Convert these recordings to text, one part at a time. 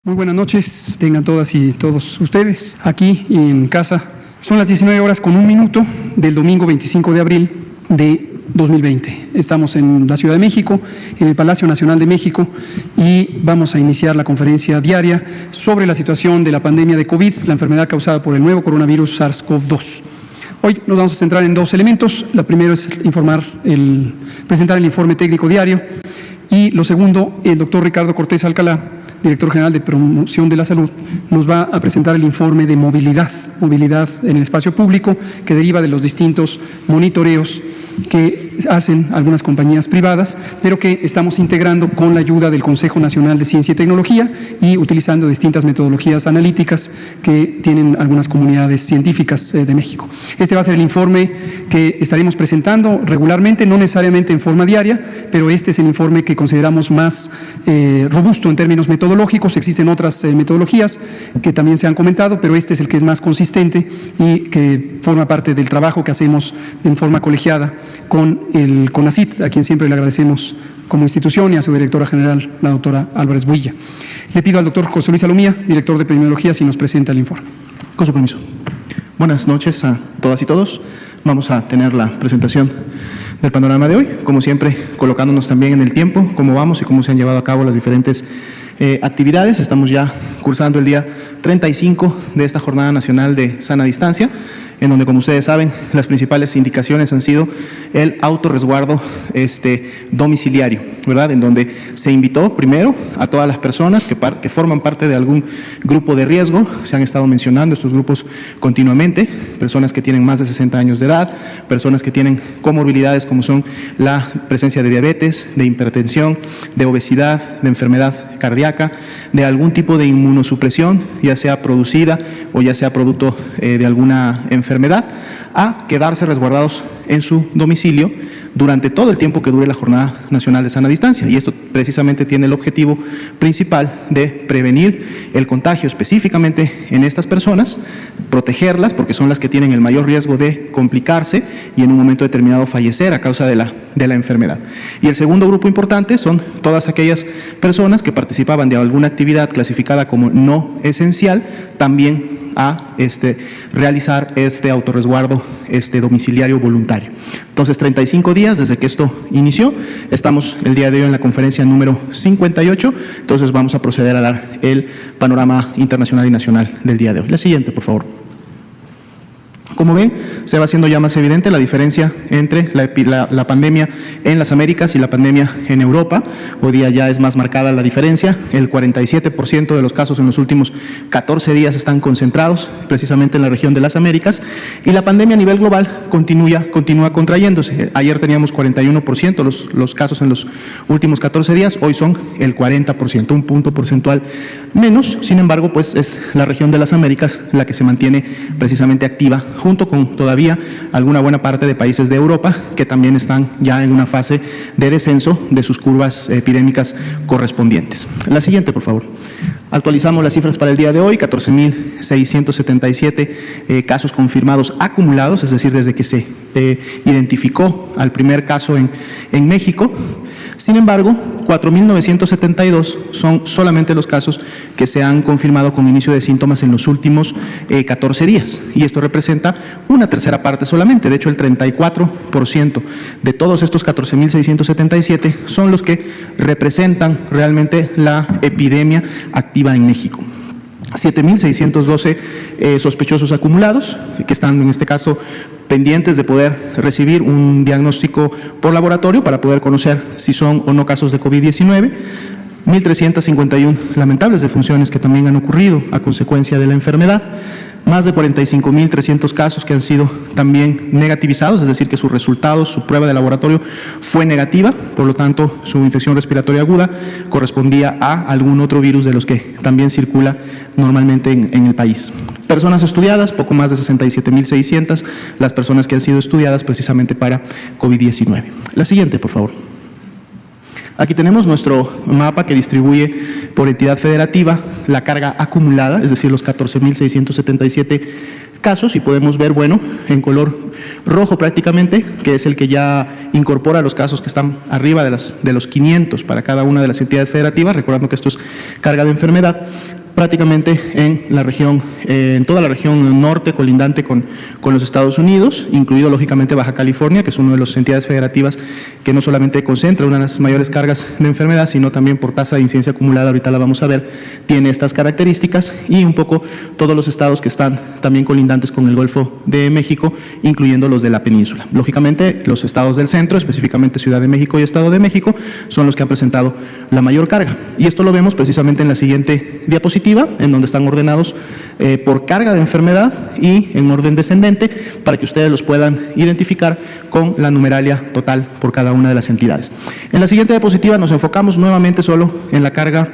Muy buenas noches, tengan todas y todos ustedes aquí y en casa. Son las 19:01 del domingo 25 de abril de 2020. Estamos en la Ciudad de México, en el Palacio Nacional de México, y vamos a iniciar la conferencia diaria sobre la situación de la pandemia de COVID, la enfermedad causada por el nuevo coronavirus SARS-CoV-2. Hoy nos vamos a centrar en dos elementos. La primera es presentar el informe técnico diario, y lo segundo, el doctor Ricardo Cortés Alcalá, director general de Promoción de la Salud, nos va a presentar el informe de movilidad en el espacio público, que deriva de los distintos monitoreos que hacen algunas compañías privadas, pero que estamos integrando con la ayuda del Consejo Nacional de Ciencia y Tecnología y utilizando distintas metodologías analíticas que tienen algunas comunidades científicas de México. Este va a ser el informe que estaremos presentando regularmente, no necesariamente en forma diaria, pero este es el informe que consideramos más robusto en términos metodológicos. Existen otras metodologías que también se han comentado, pero este es el que es más consistente y que forma parte del trabajo que hacemos en forma colegiada con el CONACYT, a quien siempre le agradecemos como institución, y a su directora general, la doctora Álvarez Builla. Le pido al doctor José Luis Alomía, director de Epidemiología, si nos presenta el informe. Con su permiso. Buenas noches a todas y todos. Vamos a tener la presentación del panorama de hoy, como siempre, colocándonos también en el tiempo, cómo vamos y cómo se han llevado a cabo las diferentes actividades. Estamos ya cursando el día 35 de esta Jornada Nacional de Sana Distancia, en donde, como ustedes saben, las principales indicaciones han sido el autorresguardo domiciliario, ¿verdad? En donde se invitó primero a todas las personas que forman parte de algún grupo de riesgo. Se han estado mencionando estos grupos continuamente: personas que tienen más de 60 años de edad, personas que tienen comorbilidades como son la presencia de diabetes, de hipertensión, de obesidad, de enfermedad cardíaca, de algún tipo de inmunosupresión, ya sea producida o ya sea producto de alguna enfermedad, a quedarse resguardados en su domicilio durante todo el tiempo que dure la Jornada Nacional de Sana Distancia. Y esto precisamente tiene el objetivo principal de prevenir el contagio específicamente en estas personas, protegerlas porque son las que tienen el mayor riesgo de complicarse y en un momento determinado fallecer a causa de la enfermedad. Y el segundo grupo importante son todas aquellas personas que participaban de alguna actividad clasificada como no esencial, también a realizar este autorresguardo domiciliario voluntario. Entonces, 35 días desde que esto inició. Estamos el día de hoy en la conferencia número 58. Entonces vamos a proceder a dar el panorama internacional y nacional del día de hoy. La siguiente, por favor. Como ven, se va haciendo ya más evidente la diferencia entre la pandemia en las Américas y la pandemia en Europa. Hoy día ya es más marcada la diferencia. El 47% de los casos en los últimos 14 días están concentrados precisamente en la región de las Américas, y la pandemia a nivel global continúa contrayéndose. Ayer teníamos 41% los casos en los últimos 14 días, hoy son el 40%, un punto porcentual menos. Sin embargo, pues es la región de las Américas la que se mantiene precisamente activa, junto con todavía alguna buena parte de países de Europa que también están ya en una fase de descenso de sus curvas epidémicas correspondientes. La siguiente, por favor. Actualizamos las cifras para el día de hoy: 14.677 casos confirmados acumulados, es decir, desde que se identificó al primer caso en México. Sin embargo, 4.972 son solamente los casos que se han confirmado con inicio de síntomas en los últimos 14 días. Y esto representa una tercera parte solamente. De hecho, el 34% de todos estos 14.677 son los que representan realmente la epidemia activa en México. 7.612 sospechosos acumulados, que están en este caso pendientes de poder recibir un diagnóstico por laboratorio para poder conocer si son o no casos de COVID-19. 1.351 lamentables defunciones que también han ocurrido a consecuencia de la enfermedad. Más de 45.300 casos que han sido también negativizados, es decir, que su resultado, su prueba de laboratorio fue negativa, por lo tanto su infección respiratoria aguda correspondía a algún otro virus de los que también circula normalmente en el país. Personas estudiadas, poco más de 67.600, las personas que han sido estudiadas precisamente para COVID-19. La siguiente, por favor. Aquí tenemos nuestro mapa que distribuye por entidad federativa la carga acumulada, es decir, los 14.677 casos, y podemos ver, bueno, en color rojo prácticamente, que es el que ya incorpora los casos que están arriba de los 500 para cada una de las entidades federativas, recordando que esto es carga de enfermedad. prácticamente en la región, en toda la región norte colindante con los Estados Unidos, incluido lógicamente Baja California, que es una de las entidades federativas que no solamente concentra una de las mayores cargas de enfermedad, sino también por tasa de incidencia acumulada, ahorita la vamos a ver, tiene estas características, y un poco todos los estados que están también colindantes con el Golfo de México, incluyendo los de la península. Lógicamente, los estados del centro, específicamente Ciudad de México y Estado de México, son los que han presentado la mayor carga. Y esto lo vemos precisamente en la siguiente diapositiva, en donde están ordenados por carga de enfermedad y en orden descendente, para que ustedes los puedan identificar con la numeralia total por cada una de las entidades. En la siguiente diapositiva nos enfocamos nuevamente solo en la carga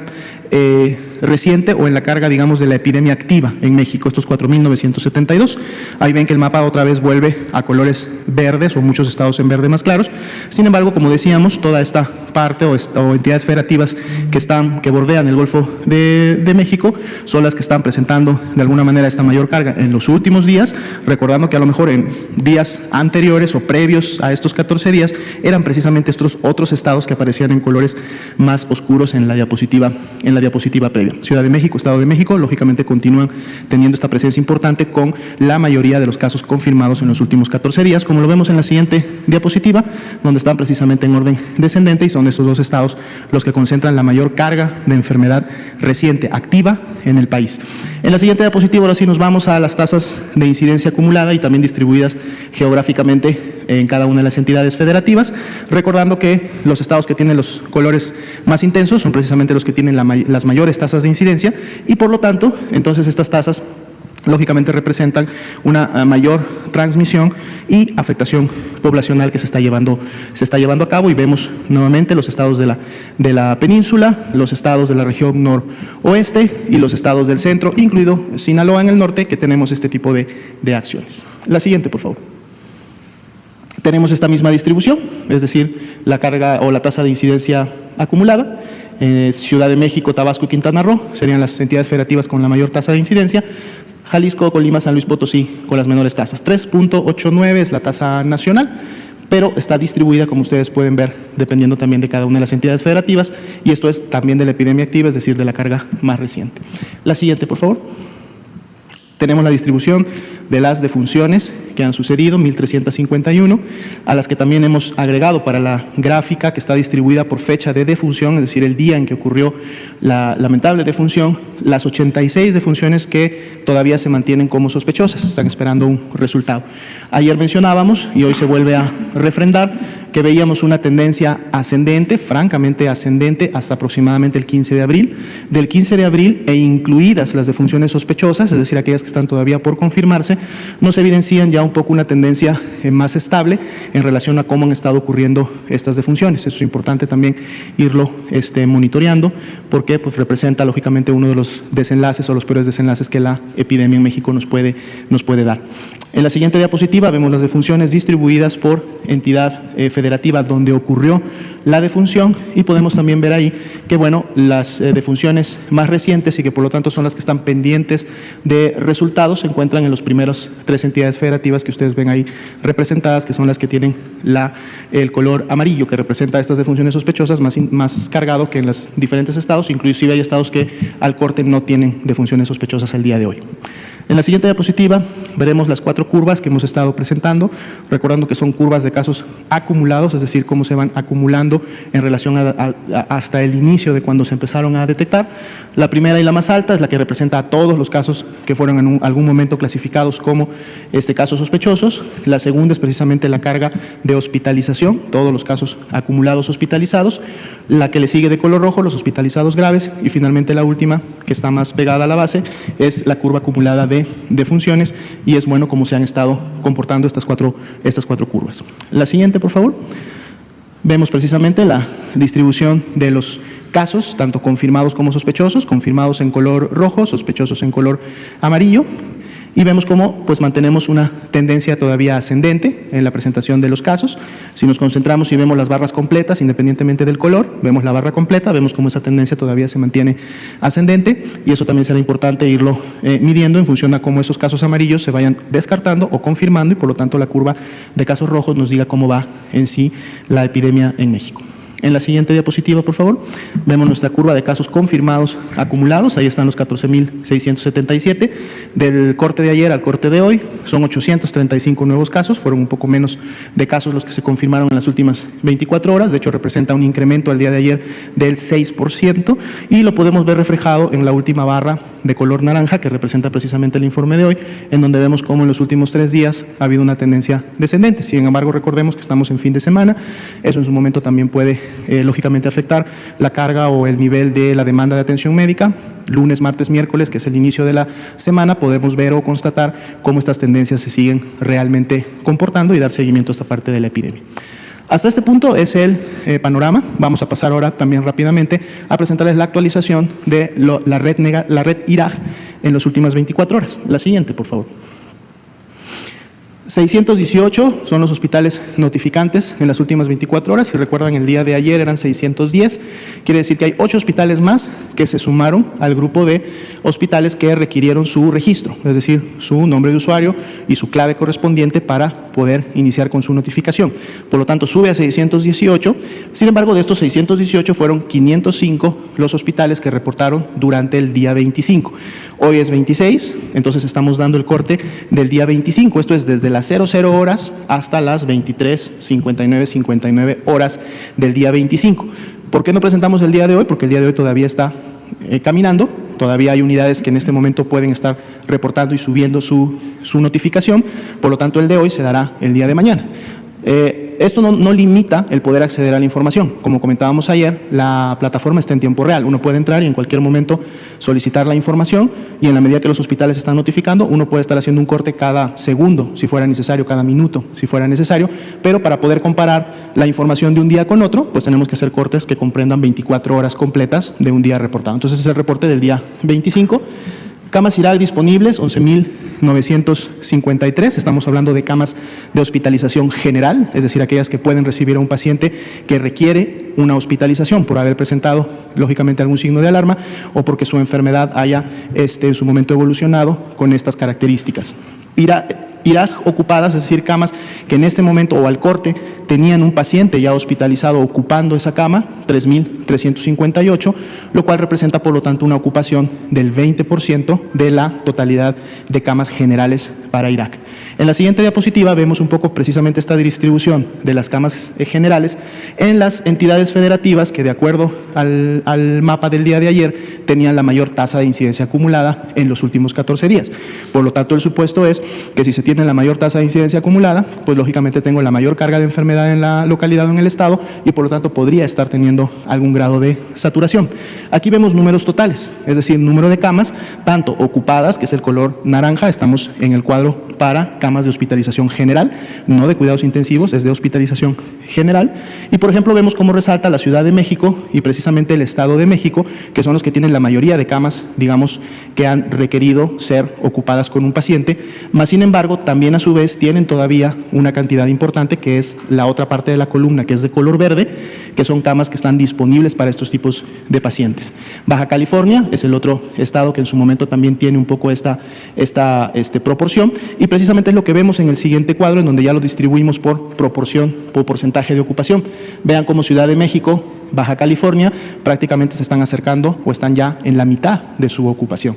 reciente, o en la carga, digamos, de la epidemia activa en México, estos 4.972. Ahí ven que el mapa otra vez vuelve a colores verdes, o muchos estados en verde más claros. Sin embargo, como decíamos, toda esta parte o entidades federativas que bordean el Golfo de México son las que están presentando de alguna manera esta mayor carga en los últimos días, recordando que a lo mejor en días anteriores o previos a estos 14 días eran precisamente estos otros estados que aparecían en colores más oscuros en la diapositiva previa. Ciudad de México, Estado de México, lógicamente continúan teniendo esta presencia importante con la mayoría de los casos confirmados en los últimos 14 días, como lo vemos en la siguiente diapositiva, donde están precisamente en orden descendente, y son estos dos estados los que concentran la mayor carga de enfermedad reciente activa en el país. En la siguiente diapositiva ahora sí nos vamos a las tasas de incidencia acumulada y también distribuidas geográficamente en cada una de las entidades federativas, recordando que los estados que tienen los colores más intensos son precisamente los que tienen las mayores tasas de incidencia, y por lo tanto, entonces estas tasas lógicamente representan una mayor transmisión y afectación poblacional que se está llevando a cabo, y vemos nuevamente los estados de la península, los estados de la región noroeste y los estados del centro, incluido Sinaloa en el norte, que tenemos este tipo de acciones. La siguiente, por favor. Tenemos esta misma distribución, es decir, la carga o la tasa de incidencia acumulada. Ciudad de México, Tabasco y Quintana Roo serían las entidades federativas con la mayor tasa de incidencia. Jalisco, Colima, San Luis Potosí con las menores tasas. 3.89 es la tasa nacional, pero está distribuida, como ustedes pueden ver, dependiendo también de cada una de las entidades federativas, y esto es también de la epidemia activa, es decir, de la carga más reciente. La siguiente, por favor. Tenemos la distribución de las defunciones que han sucedido, 1.351, a las que también hemos agregado para la gráfica, que está distribuida por fecha de defunción, es decir, el día en que ocurrió la lamentable defunción, las 86 defunciones que todavía se mantienen como sospechosas, están esperando un resultado. Ayer mencionábamos, y hoy se vuelve a refrendar, que veíamos una tendencia ascendente, francamente ascendente, hasta aproximadamente el 15 de abril. Del 15 de abril, e incluidas las defunciones sospechosas, es decir, aquellas que están todavía por confirmarse, nos evidencian ya un poco una tendencia más estable en relación a cómo han estado ocurriendo estas defunciones. Eso es importante también irlo monitoreando, porque pues representa lógicamente uno de los desenlaces o los peores desenlaces que la epidemia en México nos puede dar. En la siguiente diapositiva vemos las defunciones distribuidas por entidad federativa donde ocurrió la defunción, y podemos también ver ahí que, bueno, las defunciones más recientes y que por lo tanto son las que están pendientes de resultados se encuentran en los primeros 3 entidades federativas que ustedes ven ahí representadas, que son las que tienen el color amarillo, que representa estas defunciones sospechosas más cargado que en los diferentes estados, inclusive hay estados que al corte no tienen defunciones sospechosas al día de hoy. En la siguiente diapositiva veremos las 4 curvas que hemos estado presentando, recordando que son curvas de casos acumulados, es decir, cómo se van acumulando en relación hasta el inicio de cuando se empezaron a detectar. La primera y la más alta es la que representa a todos los casos que fueron en algún momento clasificados como casos sospechosos. La segunda es precisamente la carga de hospitalización, todos los casos acumulados hospitalizados. La que le sigue de color rojo, los hospitalizados graves, y finalmente la última, que está más pegada a la base, es la curva acumulada de defunciones, y es bueno cómo se han estado comportando estas cuatro curvas. La siguiente, por favor. Vemos precisamente la distribución de los casos, tanto confirmados como sospechosos, confirmados en color rojo, sospechosos en color amarillo, y vemos cómo pues mantenemos una tendencia todavía ascendente en la presentación de los casos. Si nos concentramos y vemos las barras completas, independientemente del color, vemos la barra completa, vemos cómo esa tendencia todavía se mantiene ascendente, y eso también será importante irlo midiendo en función a cómo esos casos amarillos se vayan descartando o confirmando, y por lo tanto la curva de casos rojos nos diga cómo va en sí la epidemia en México. En la siguiente diapositiva, por favor, vemos nuestra curva de casos confirmados acumulados. Ahí están los 14.677. Del corte de ayer al corte de hoy, son 835 nuevos casos. Fueron un poco menos de casos los que se confirmaron en las últimas 24 horas. De hecho, representa un incremento al día de ayer del 6%. Y lo podemos ver reflejado en la última barra de color naranja, que representa precisamente el informe de hoy, en donde vemos cómo en los últimos 3 días ha habido una tendencia descendente. Sin embargo, recordemos que estamos en fin de semana. Eso en su momento también puede, lógicamente, afectar la carga o el nivel de la demanda de atención médica. Lunes, martes, miércoles, que es el inicio de la semana, podemos ver o constatar cómo estas tendencias se siguen realmente comportando y dar seguimiento a esta parte de la epidemia. Hasta este punto es el panorama. Vamos a pasar ahora también rápidamente a presentarles la actualización de la red IRAG en las últimas 24 horas. La siguiente, por favor. 618 son los hospitales notificantes en las últimas 24 horas. Si recuerdan, el día de ayer eran 610. Quiere decir que hay 8 hospitales más que se sumaron al grupo de hospitales que requirieron su registro, es decir, su nombre de usuario y su clave correspondiente para poder iniciar con su notificación. Por lo tanto, sube a 618. Sin embargo, de estos 618 fueron 505 los hospitales que reportaron durante el día 25. Hoy es 26, entonces estamos dando el corte del día 25. Esto es desde las 00 horas hasta las 23:59 horas del día 25. ¿Por qué no presentamos el día de hoy? Porque el día de hoy todavía está caminando. Todavía hay unidades que en este momento pueden estar reportando y subiendo su notificación. Por lo tanto, el de hoy se dará el día de mañana. Esto no limita el poder acceder a la información. Como comentábamos ayer, la plataforma está en tiempo real. Uno puede entrar y en cualquier momento solicitar la información, y en la medida que los hospitales están notificando, uno puede estar haciendo un corte cada segundo, si fuera necesario, cada minuto, si fuera necesario, pero para poder comparar la información de un día con otro, pues tenemos que hacer cortes que comprendan 24 horas completas de un día reportado. Entonces, es el reporte del día 25. Camas IRAG disponibles, 11.953. Estamos hablando de camas de hospitalización general, es decir, aquellas que pueden recibir a un paciente que requiere una hospitalización por haber presentado, lógicamente, algún signo de alarma o porque su enfermedad haya en su momento evolucionado con estas características. IRAG ocupadas, es decir, camas que en este momento o al corte tenían un paciente ya hospitalizado ocupando esa cama, 3.358, lo cual representa, por lo tanto, una ocupación del 20% de la totalidad de camas generales para IRAG. En la siguiente diapositiva vemos un poco precisamente esta distribución de las camas generales en las entidades federativas que, de acuerdo al mapa del día de ayer, tenían la mayor tasa de incidencia acumulada en los últimos 14 días. Por lo tanto, el supuesto es que si se tiene la mayor tasa de incidencia acumulada, pues lógicamente tengo la mayor carga de enfermedad en la localidad o en el estado, y por lo tanto podría estar teniendo algún grado de saturación. Aquí vemos números totales, es decir, número de camas, tanto ocupadas, que es el color naranja, estamos en el cuadro para camas de hospitalización general, no de cuidados intensivos, es de hospitalización general. Y, por ejemplo, vemos cómo resalta la Ciudad de México y precisamente el Estado de México, que son los que tienen la mayoría de camas, digamos, que han requerido ser ocupadas con un paciente, más sin embargo, también a su vez tienen todavía una cantidad importante, que es la otra parte de la columna, que es de color verde, que son camas que están disponibles para estos tipos de pacientes. Baja California es el otro estado que en su momento también tiene un poco esta proporción, y precisamente es lo que vemos en el siguiente cuadro, en donde ya lo distribuimos por proporción, por porcentaje de ocupación. Vean cómo Ciudad de México, Baja California, prácticamente se están acercando o están ya en la mitad de su ocupación.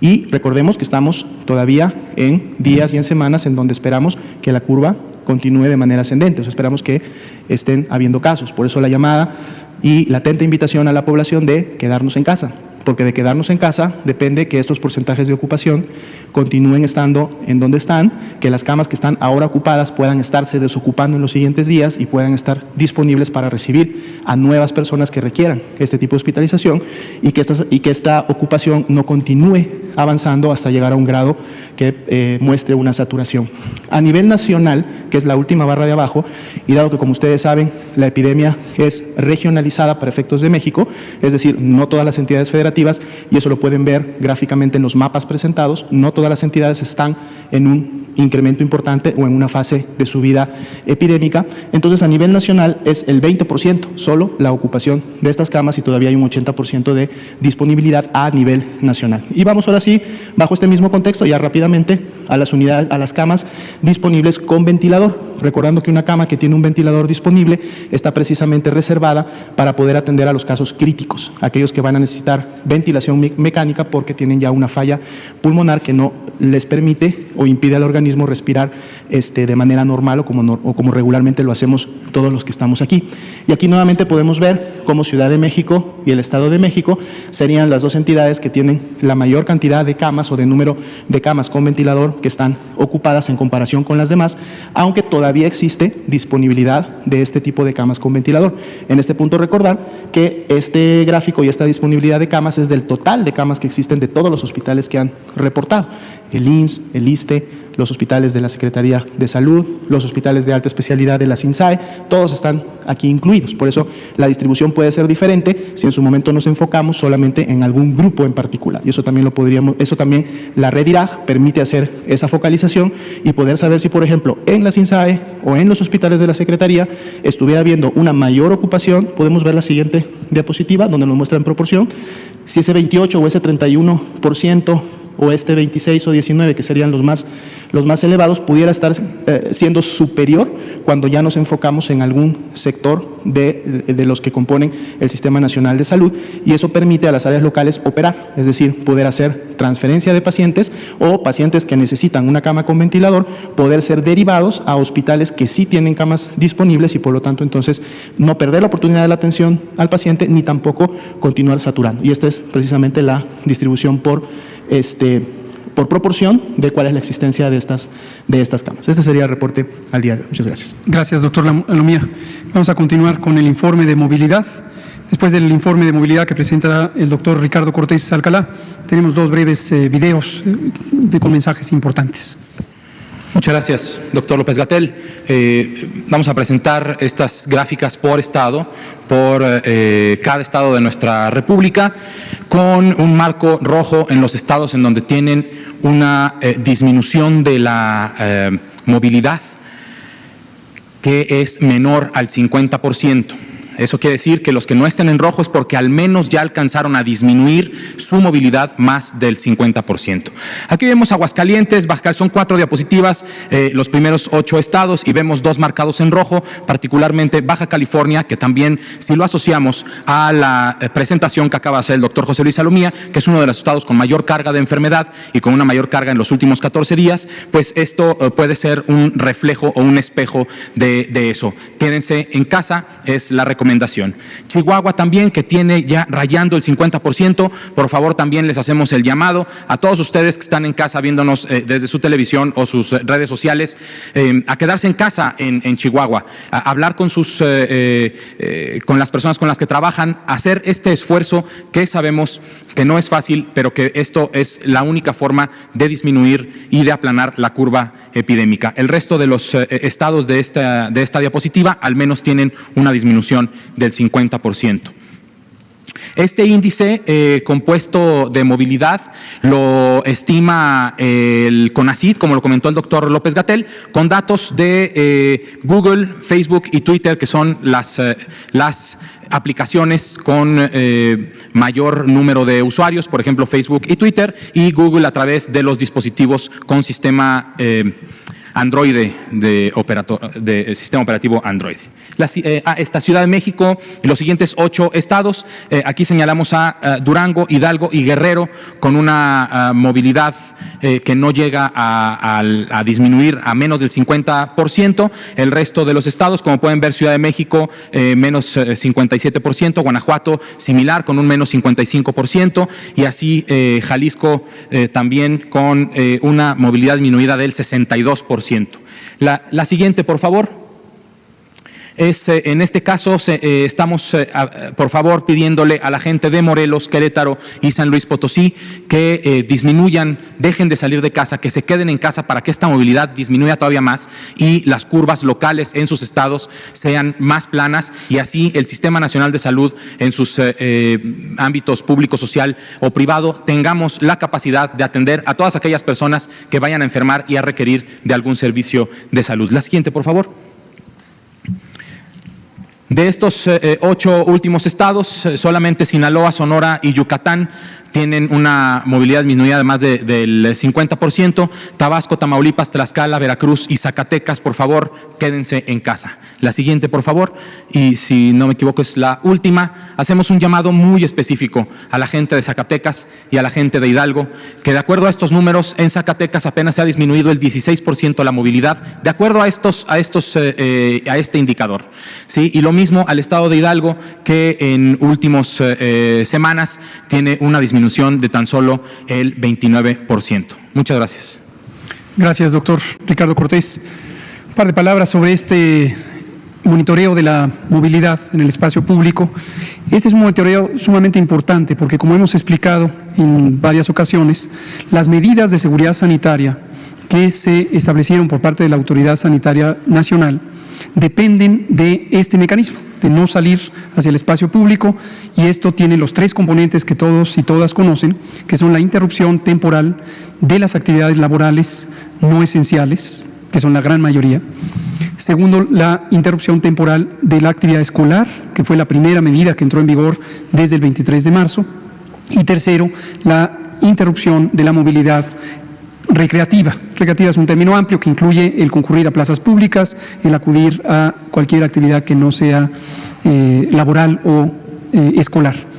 Y recordemos que estamos todavía en días y en semanas en donde esperamos que la curva continúe de manera ascendente. O sea, esperamos que estén habiendo casos. Por eso la llamada y la atenta invitación a la población de quedarnos en casa, porque de quedarnos en casa depende que estos porcentajes de ocupación continúen estando en donde están, que las camas que están ahora ocupadas puedan estarse desocupando en los siguientes días y puedan estar disponibles para recibir a nuevas personas que requieran este tipo de hospitalización, y que esta ocupación no continúe avanzando hasta llegar a un grado que muestre una saturación. A nivel nacional, que es la última barra de abajo, y dado que, como ustedes saben, la epidemia es regionalizada para efectos de México, es decir, no todas las entidades federativas, y eso lo pueden ver gráficamente en los mapas presentados, no todas las entidades están en un incremento importante o en una fase de subida epidémica. Entonces, a nivel nacional es el 20% solo la ocupación de estas camas, y todavía hay un 80% de disponibilidad a nivel nacional. Y vamos ahora sí, bajo este mismo contexto, ya rápidamente, prioritariamente a las unidades, a las camas disponibles con ventilador, recordando que una cama que tiene un ventilador disponible está precisamente reservada para poder atender a los casos críticos, aquellos que van a necesitar ventilación mecánica porque tienen ya una falla pulmonar que no les permite o impide al organismo respirar de manera normal o como regularmente lo hacemos todos los que estamos aquí. Y aquí nuevamente podemos ver cómo Ciudad de México y el Estado de México serían las dos entidades que tienen la mayor cantidad de camas o de número de camas con ventilador que están ocupadas en comparación con las demás, aunque todavía existe disponibilidad de este tipo de camas con ventilador. En este punto recordar que este gráfico y esta disponibilidad de camas es del total de camas que existen de todos los hospitales que han reportado: el IMSS, el ISSSTE, los hospitales de la Secretaría de Salud, los hospitales de alta especialidad de la SINSAE, todos están aquí incluidos. Por eso la distribución puede ser diferente si en su momento nos enfocamos solamente en algún grupo en particular. Y eso también la red IRAG permite hacer esa focalización y poder saber si, por ejemplo, en la SINSAE o en los hospitales de la Secretaría estuviera habiendo una mayor ocupación. Podemos ver la siguiente diapositiva donde nos muestra en proporción si ese 28 o ese 31% o este 26 o 19, que serían los más elevados, pudiera estar siendo superior cuando ya nos enfocamos en algún sector de los que componen el Sistema Nacional de Salud, y eso permite a las áreas locales operar, es decir, poder hacer transferencia de pacientes o pacientes que necesitan una cama con ventilador, poder ser derivados a hospitales que sí tienen camas disponibles y por lo tanto entonces no perder la oportunidad de la atención al paciente ni tampoco continuar saturando. Y esta es precisamente la distribución por proporción de cuál es la existencia de estas camas. Este sería el reporte al día de hoy. Muchas gracias. Gracias, doctor Alomía. Vamos a continuar con el informe de movilidad. Después del informe de movilidad que presenta el doctor Ricardo Cortés Alcalá, tenemos dos breves videos con mensajes importantes. Muchas gracias, doctor López-Gatell. Vamos a presentar estas gráficas por estado, por cada estado de nuestra República, con un marco rojo en los estados en donde tienen una disminución de la movilidad que es menor al 50%. Eso quiere decir que los que no estén en rojo es porque al menos ya alcanzaron a disminuir su movilidad más del 50%. Aquí vemos Aguascalientes, Baja California, son 4 diapositivas, los primeros 8 estados, y vemos 2 marcados en rojo, particularmente Baja California, que también, si lo asociamos a la presentación que acaba de hacer el doctor José Luis Alomía, que es uno de los estados con mayor carga de enfermedad y con una mayor carga en los últimos 14 días, pues esto puede ser un reflejo o un espejo de eso. Quédense en casa, es la recomendación. Chihuahua también, que tiene ya rayando el 50%, por favor también les hacemos el llamado a todos ustedes que están en casa viéndonos desde su televisión o sus redes sociales, a quedarse en casa en Chihuahua, a hablar con las personas con las que trabajan, hacer este esfuerzo que sabemos que no es fácil, pero que esto es la única forma de disminuir y de aplanar la curva epidémica. El resto de los estados de esta diapositiva al menos tienen una disminución del 50%. Este índice compuesto de movilidad lo estima el CONACYT, como lo comentó el doctor López-Gatell, con datos de Google, Facebook y Twitter, que son las aplicaciones con mayor número de usuarios, por ejemplo Facebook y Twitter, y Google a través de los dispositivos con sistema Android, de sistema operativo Android. Esta Ciudad de México y los siguientes 8 estados, aquí señalamos a Durango, Hidalgo y Guerrero con una movilidad que no llega a disminuir a menos del 50%. El resto de los estados, como pueden ver, Ciudad de México menos 57%, Guanajuato similar con un menos 55%, y así Jalisco también con una movilidad disminuida del 62%. La siguiente, por favor. En este caso estamos, por favor, pidiéndole a la gente de Morelos, Querétaro y San Luis Potosí que disminuyan, dejen de salir de casa, que se queden en casa para que esta movilidad disminuya todavía más y las curvas locales en sus estados sean más planas, y así el Sistema Nacional de Salud en sus ámbitos público, social o privado tengamos la capacidad de atender a todas aquellas personas que vayan a enfermar y a requerir de algún servicio de salud. La siguiente, por favor. De estos 8 últimos estados, solamente Sinaloa, Sonora y Yucatán tienen una movilidad disminuida de más del 50%. Tabasco, Tamaulipas, Tlaxcala, Veracruz y Zacatecas, por favor, quédense en casa. La siguiente, por favor, y si no me equivoco es la última. Hacemos un llamado muy específico a la gente de Zacatecas y a la gente de Hidalgo, que de acuerdo a estos números, en Zacatecas apenas se ha disminuido el 16% la movilidad, de acuerdo a este indicador, ¿sí? Y lo mismo al estado de Hidalgo, que en últimas semanas tiene una disminución de tan solo el 29%. Muchas gracias. Gracias, doctor Ricardo Cortés. Un par de palabras sobre este monitoreo de la movilidad en el espacio público. Este es un monitoreo sumamente importante porque, como hemos explicado en varias ocasiones, las medidas de seguridad sanitaria que se establecieron por parte de la Autoridad Sanitaria Nacional dependen de este mecanismo, de no salir hacia el espacio público, y esto tiene los tres componentes que todos y todas conocen, que son la interrupción temporal de las actividades laborales no esenciales, que son la gran mayoría. Segundo, la interrupción temporal de la actividad escolar, que fue la primera medida que entró en vigor desde el 23 de marzo. Y tercero, la interrupción de la movilidad recreativa. Recreativa es un término amplio que incluye el concurrir a plazas públicas, el acudir a cualquier actividad que no sea laboral o escolar.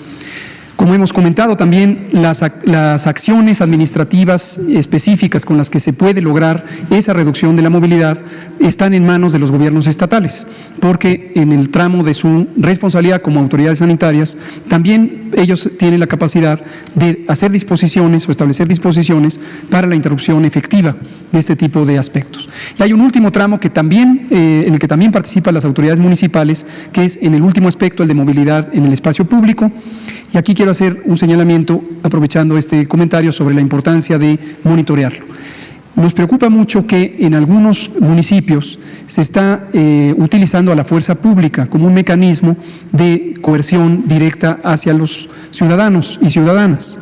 Como hemos comentado, también las acciones administrativas específicas con las que se puede lograr esa reducción de la movilidad están en manos de los gobiernos estatales, porque en el tramo de su responsabilidad como autoridades sanitarias, también ellos tienen la capacidad de hacer disposiciones o establecer disposiciones para la interrupción efectiva de este tipo de aspectos. Y hay un último tramo que también, en el que también participan las autoridades municipales, que es en el último aspecto, el de movilidad en el espacio público. Y aquí quiero hacer un señalamiento, aprovechando este comentario, sobre la importancia de monitorearlo. Nos preocupa mucho que en algunos municipios se está utilizando a la fuerza pública como un mecanismo de coerción directa hacia los ciudadanos y ciudadanas.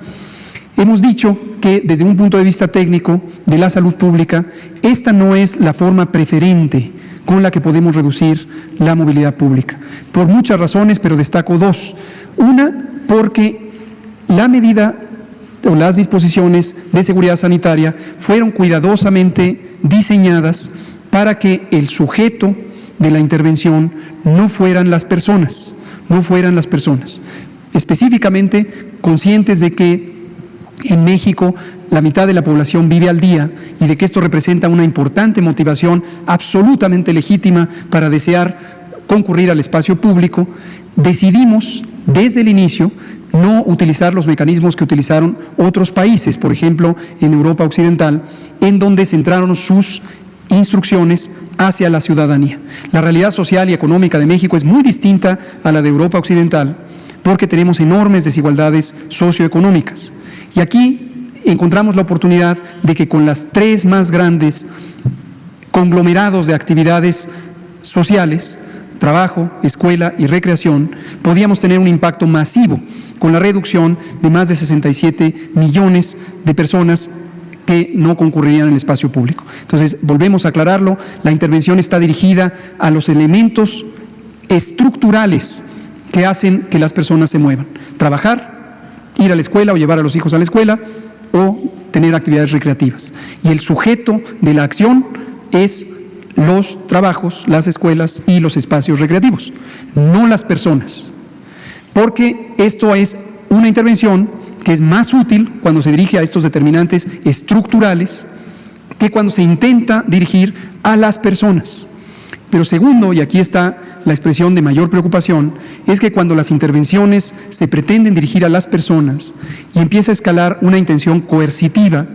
Hemos dicho que desde un punto de vista técnico de la salud pública, esta no es la forma preferente con la que podemos reducir la movilidad pública, por muchas razones, pero destaco dos. Una, porque la medida o las disposiciones de seguridad sanitaria fueron cuidadosamente diseñadas para que el sujeto de la intervención no fueran las personas, específicamente conscientes de que en México la mitad de la población vive al día y de que esto representa una importante motivación absolutamente legítima para desear concurrir al espacio público. Decidimos desde el inicio no utilizar los mecanismos que utilizaron otros países, por ejemplo, en Europa Occidental, en donde centraron sus instrucciones hacia la ciudadanía. La realidad social y económica de México es muy distinta a la de Europa Occidental porque tenemos enormes desigualdades socioeconómicas. Y aquí encontramos la oportunidad de que con las tres más grandes conglomerados de actividades sociales, trabajo, escuela y recreación, podíamos tener un impacto masivo con la reducción de más de 67 millones de personas que no concurrirían en el espacio público. Entonces, volvemos a aclararlo, la intervención está dirigida a los elementos estructurales que hacen que las personas se muevan. Trabajar, ir a la escuela o llevar a los hijos a la escuela o tener actividades recreativas. Y el sujeto de la acción es los trabajos, las escuelas y los espacios recreativos, no las personas. Porque esto es una intervención que es más útil cuando se dirige a estos determinantes estructurales que cuando se intenta dirigir a las personas. Pero segundo, y aquí está la expresión de mayor preocupación, es que cuando las intervenciones se pretenden dirigir a las personas y empieza a escalar una intención coercitiva,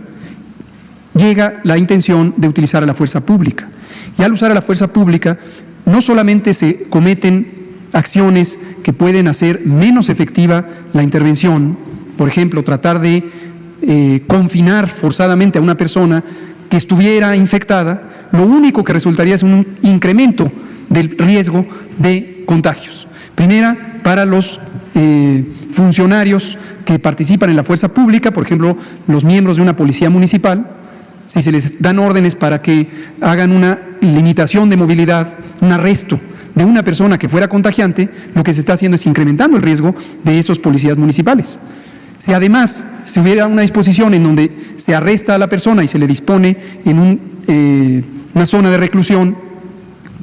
llega la intención de utilizar a la fuerza pública. Y al usar a la fuerza pública, no solamente se cometen acciones que pueden hacer menos efectiva la intervención, por ejemplo, tratar de confinar forzadamente a una persona que estuviera infectada, lo único que resultaría es un incremento del riesgo de contagios. Primera, para los funcionarios que participan en la fuerza pública, por ejemplo, los miembros de una policía municipal, si se les dan órdenes para que hagan una limitación de movilidad, un arresto de una persona que fuera contagiante, lo que se está haciendo es incrementando el riesgo de esos policías municipales. Si además se hubiera una disposición en donde se arresta a la persona y se le dispone en una zona de reclusión,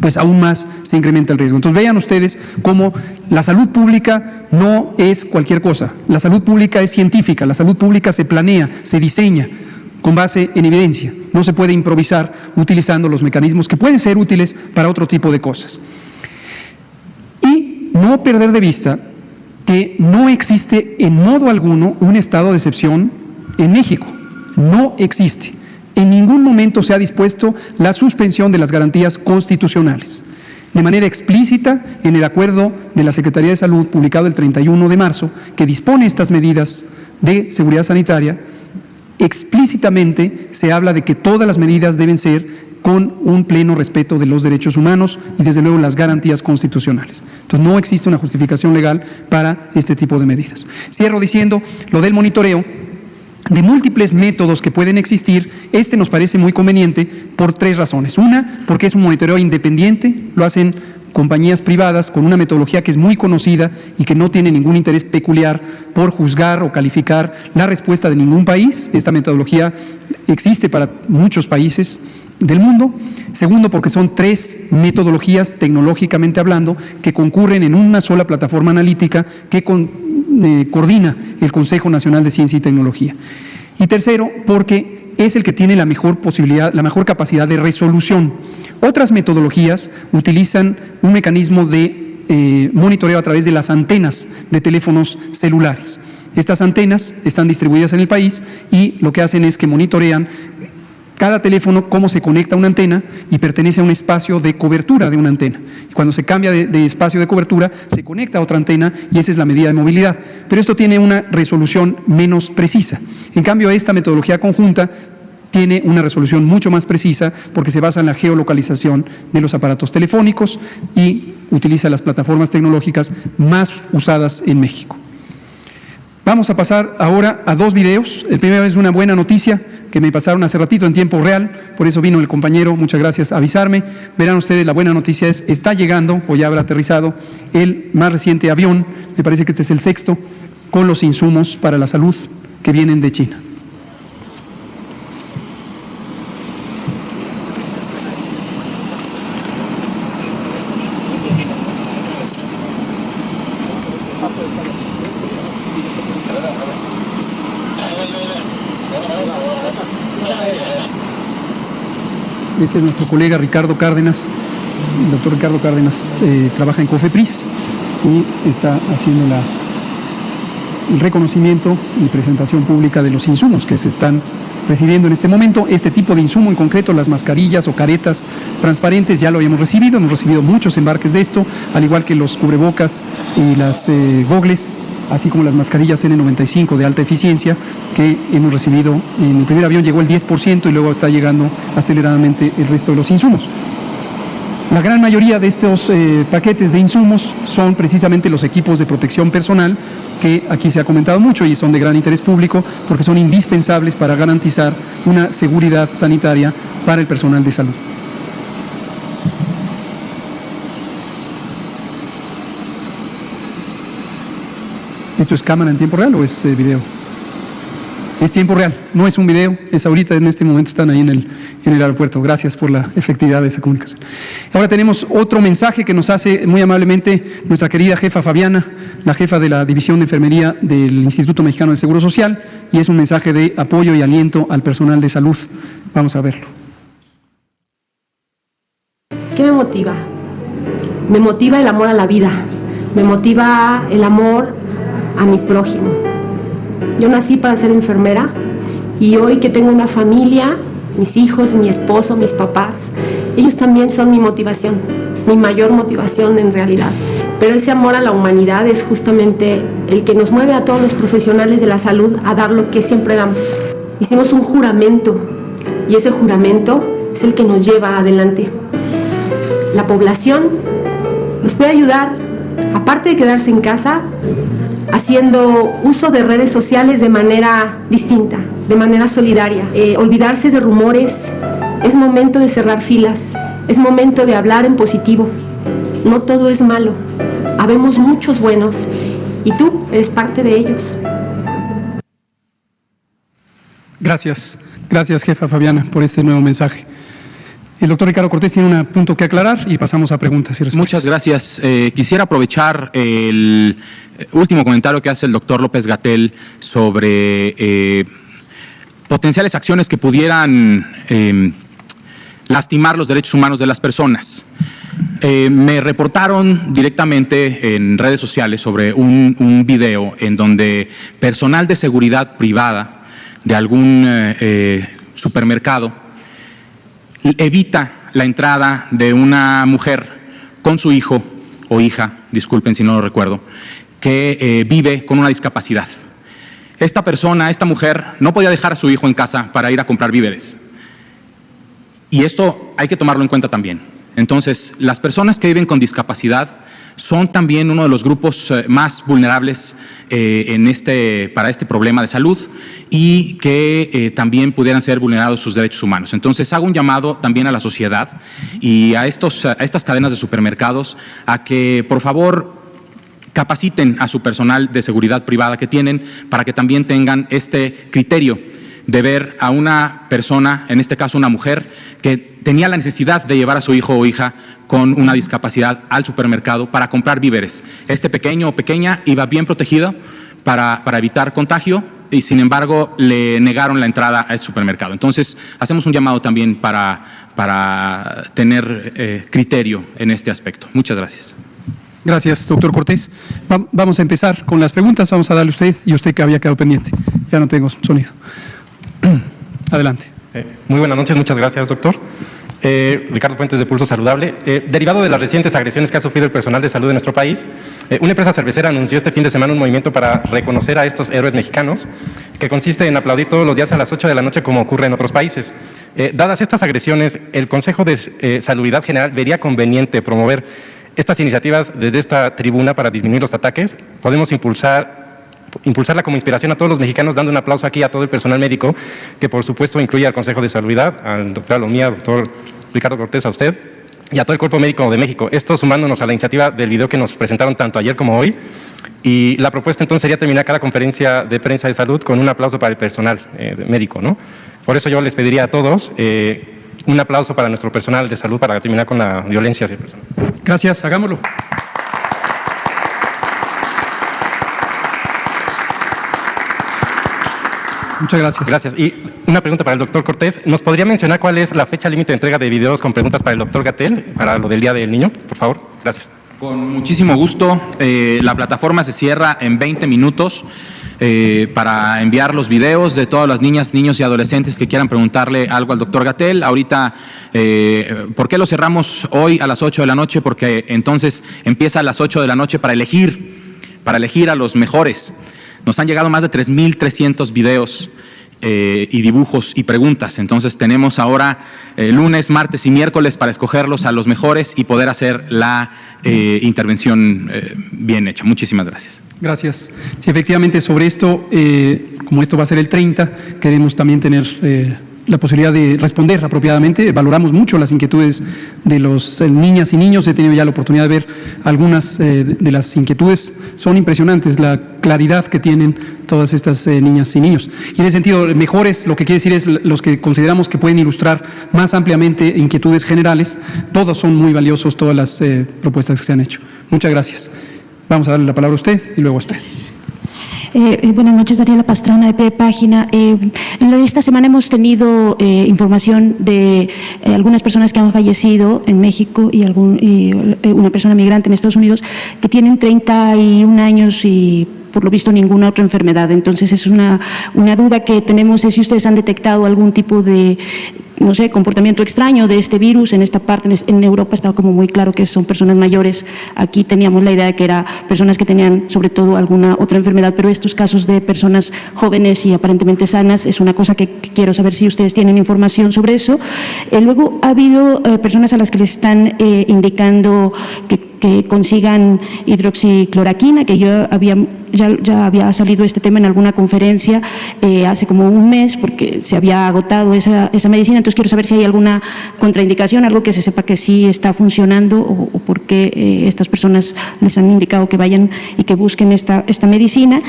pues aún más se incrementa el riesgo. Entonces vean ustedes cómo la salud pública no es cualquier cosa. La salud pública es científica, la salud pública se planea, se diseña con base en evidencia. No se puede improvisar utilizando los mecanismos que pueden ser útiles para otro tipo de cosas. Y no perder de vista que no existe en modo alguno un estado de excepción en México. No existe. En ningún momento se ha dispuesto la suspensión de las garantías constitucionales. De manera explícita, en el acuerdo de la Secretaría de Salud, publicado el 31 de marzo, que dispone estas medidas de seguridad sanitaria, explícitamente se habla de que todas las medidas deben ser con un pleno respeto de los derechos humanos y, desde luego, las garantías constitucionales. Entonces, no existe una justificación legal para este tipo de medidas. Cierro diciendo lo del monitoreo. De múltiples métodos que pueden existir, este nos parece muy conveniente por tres razones. Una, porque es un monitoreo independiente, lo hacen compañías privadas con una metodología que es muy conocida y que no tiene ningún interés peculiar por juzgar o calificar la respuesta de ningún país. Esta metodología existe para muchos países del mundo. Segundo, porque son tres metodologías, tecnológicamente hablando, que concurren en una sola plataforma analítica que coordina el Consejo Nacional de Ciencia y Tecnología. Y tercero, porque es el que tiene la mejor posibilidad, la mejor capacidad de resolución. Otras metodologías utilizan un mecanismo de monitoreo a través de las antenas de teléfonos celulares. Estas antenas están distribuidas en el país y lo que hacen es que monitorean cada teléfono cómo se conecta a una antena y pertenece a un espacio de cobertura de una antena. Y cuando se cambia de espacio de cobertura, se conecta a otra antena y esa es la medida de movilidad. Pero esto tiene una resolución menos precisa. En cambio, esta metodología conjunta tiene una resolución mucho más precisa porque se basa en la geolocalización de los aparatos telefónicos y utiliza las plataformas tecnológicas más usadas en México. Vamos a pasar ahora a dos videos. El primero es una buena noticia que me pasaron hace ratito en tiempo real, por eso vino el compañero, muchas gracias, a avisarme. Verán ustedes, la buena noticia es, está llegando, o ya habrá aterrizado, el más reciente avión, me parece que este es el sexto, con los insumos para la salud que vienen de China. Este es nuestro colega Ricardo Cárdenas, el doctor Ricardo Cárdenas trabaja en COFEPRIS y está haciendo el reconocimiento y presentación pública de los insumos que se están recibiendo en este momento. Este tipo de insumo en concreto, las mascarillas o caretas transparentes, ya lo hemos recibido muchos embarques de esto, al igual que los cubrebocas y las gogles, así como las mascarillas N95 de alta eficiencia que hemos recibido. En el primer avión llegó el 10% y luego está llegando aceleradamente el resto de los insumos. La gran mayoría de estos paquetes de insumos son precisamente los equipos de protección personal, que aquí se ha comentado mucho y son de gran interés público porque son indispensables para garantizar una seguridad sanitaria para el personal de salud. ¿Esto es cámara en tiempo real o es video? Es tiempo real, no es un video, es ahorita, en este momento están ahí en el aeropuerto. Gracias por la efectividad de esa comunicación. Ahora tenemos otro mensaje que nos hace muy amablemente nuestra querida jefa Fabiana, la jefa de la División de Enfermería del Instituto Mexicano de Seguro Social, y es un mensaje de apoyo y aliento al personal de salud. Vamos a verlo. ¿Qué me motiva? Me motiva el amor a la vida, me motiva el amor a mi prójimo. Yo nací para ser enfermera y hoy que tengo una familia, mis hijos, mi esposo, mis papás, ellos también son mi motivación, mi mayor motivación en realidad. Pero ese amor a la humanidad es justamente el que nos mueve a todos los profesionales de la salud a dar lo que siempre damos. Hicimos un juramento y ese juramento es el que nos lleva adelante. La población nos puede ayudar, aparte de quedarse en casa, haciendo uso de redes sociales de manera distinta, de manera solidaria. Olvidarse de rumores, es momento de cerrar filas, es momento de hablar en positivo. No todo es malo, habemos muchos buenos y tú eres parte de ellos. Gracias, jefa Fabiana, por este nuevo mensaje. El doctor Ricardo Cortés tiene un punto que aclarar y pasamos a preguntas y respuestas. Muchas gracias. Quisiera aprovechar el último comentario que hace el doctor López-Gatell sobre potenciales acciones que pudieran lastimar los derechos humanos de las personas. Me reportaron directamente en redes sociales sobre un video en donde personal de seguridad privada de algún supermercado evita la entrada de una mujer con su hijo o hija, disculpen si no lo recuerdo, que vive con una discapacidad. Esta mujer no podía dejar a su hijo en casa para ir a comprar víveres. Y esto hay que tomarlo en cuenta también. Entonces, las personas que viven con discapacidad son también uno de los grupos más vulnerables para este problema de salud y que también pudieran ser vulnerados sus derechos humanos. Entonces, hago un llamado también a la sociedad y a estas cadenas de supermercados a que, por favor, capaciten a su personal de seguridad privada que tienen para que también tengan este criterio de ver a una persona, en este caso una mujer, que tenía la necesidad de llevar a su hijo o hija con una discapacidad al supermercado para comprar víveres. Este pequeño o pequeña iba bien protegido para evitar contagio y, sin embargo, le negaron la entrada al supermercado. Entonces, hacemos un llamado también para tener criterio en este aspecto. Muchas gracias. Gracias, doctor Cortés. Vamos a empezar con las preguntas. Vamos a darle a usted y usted que había quedado pendiente. Ya no tengo sonido. Adelante. Muy buenas noches, muchas gracias, doctor. Ricardo Fuentes, de Pulso Saludable. Derivado de las recientes agresiones que ha sufrido el personal de salud de nuestro país, una empresa cervecera anunció este fin de semana un movimiento para reconocer a estos héroes mexicanos, que consiste en aplaudir todos los días a las 8 de la noche como ocurre en otros países. Dadas estas agresiones, el Consejo de Salubridad General vería conveniente promover estas iniciativas desde esta tribuna para disminuir los ataques. Podemos impulsarla como inspiración a todos los mexicanos, dando un aplauso aquí a todo el personal médico, que por supuesto incluye al Consejo de Salubridad, al doctor Alomía, al doctor Ricardo Cortés, a usted, y a todo el Cuerpo Médico de México. Esto sumándonos a la iniciativa del video que nos presentaron tanto ayer como hoy. Y la propuesta entonces sería terminar cada conferencia de prensa de salud con un aplauso para el personal médico, ¿no? Por eso yo les pediría a todos un aplauso para nuestro personal de salud para terminar con la violencia hacia el personal. Gracias, hagámoslo. Muchas gracias. Gracias. Y una pregunta para el doctor Cortés. ¿Nos podría mencionar cuál es la fecha límite de entrega de videos con preguntas para el doctor Gatell, para lo del Día del Niño, por favor? Gracias. Con muchísimo gusto. La plataforma se cierra en 20 minutos para enviar los videos de todas las niñas, niños y adolescentes que quieran preguntarle algo al doctor Gatell. Ahorita, ¿por qué lo cerramos hoy a las 8 de la noche? Porque entonces empieza a las 8 de la noche para elegir a los mejores. Nos han llegado más de 3,300 videos y dibujos y preguntas. Entonces tenemos ahora lunes, martes y miércoles para escogerlos a los mejores y poder hacer la intervención bien hecha. Muchísimas gracias. Gracias. Sí, efectivamente, sobre esto, como esto va a ser el 30, queremos también tener la posibilidad de responder apropiadamente. Valoramos mucho las inquietudes de los niñas y niños. He tenido ya la oportunidad de ver algunas de las inquietudes. Son impresionantes la claridad que tienen todas estas niñas y niños. Y en ese sentido, mejores, lo que quiere decir es los que consideramos que pueden ilustrar más ampliamente inquietudes generales. Todos son muy valiosos, todas las propuestas que se han hecho. Muchas gracias. Vamos a darle la palabra a usted y luego a usted. Buenas noches, Daniela Pastrana, de P Página. Esta semana hemos tenido información de algunas personas que han fallecido en México y una persona migrante en Estados Unidos que tienen 31 años y por lo visto ninguna otra enfermedad. Entonces es una duda que tenemos, es si ustedes han detectado algún tipo de, no sé, comportamiento extraño de este virus en esta parte. En Europa estaba como muy claro que son personas mayores. Aquí teníamos la idea de que eran personas que tenían sobre todo alguna otra enfermedad, pero estos casos de personas jóvenes y aparentemente sanas es una cosa que quiero saber si ustedes tienen información sobre eso. Luego ha habido personas a las que les están indicando que consigan hidroxicloroquina, que ya había salido este tema en alguna conferencia hace como un mes porque se había agotado esa medicina. Entonces quiero saber si hay alguna contraindicación, algo que se sepa que sí está funcionando o por qué estas personas les han indicado que vayan y que busquen esta medicina.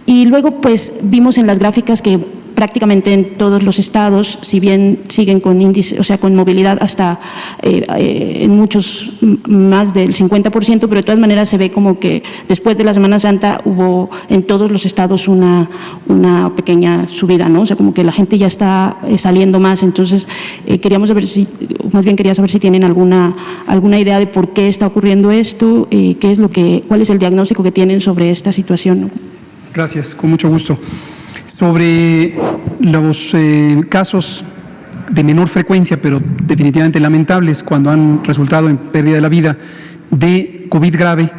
Y luego pues vimos en las gráficas que prácticamente en todos los estados, si bien siguen con índice, o sea, con movilidad hasta en muchos más del 50%, pero de todas maneras se ve como que después de la Semana Santa hubo en todos los estados una pequeña subida, ¿no? O sea, como que la gente ya está saliendo más. Entonces, queríamos saber si, más bien quería saber si tienen alguna idea de por qué está ocurriendo esto, cuál es el diagnóstico que tienen sobre esta situación, ¿no? Gracias, con mucho gusto. Sobre los casos de menor frecuencia, pero definitivamente lamentables, cuando han resultado en pérdida de la vida de COVID grave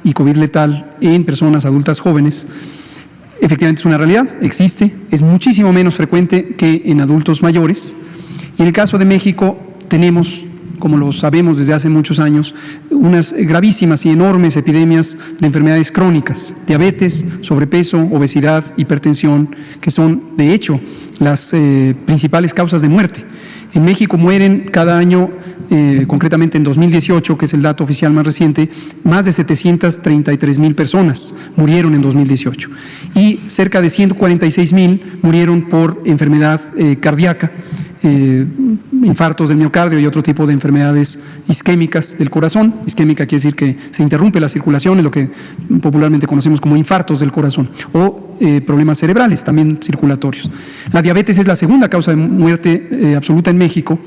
y COVID letal en personas adultas jóvenes, efectivamente es una realidad, existe, es muchísimo menos frecuente que en adultos mayores. Y en el caso de México tenemos, como lo sabemos desde hace muchos años, unas gravísimas y enormes epidemias de enfermedades crónicas, diabetes, sobrepeso, obesidad, hipertensión, que son, de hecho, las principales causas de muerte. En México mueren cada año, concretamente en 2018, que es el dato oficial más reciente, más de 733,000 personas murieron en 2018 y cerca de 146,000 murieron por enfermedad cardíaca, infartos del miocardio y otro tipo de enfermedades isquémicas del corazón. Isquémica quiere decir que se interrumpe la circulación, es lo que popularmente conocemos como infartos del corazón, o problemas cerebrales, también circulatorios. La diabetes es la segunda causa de muerte absoluta en México.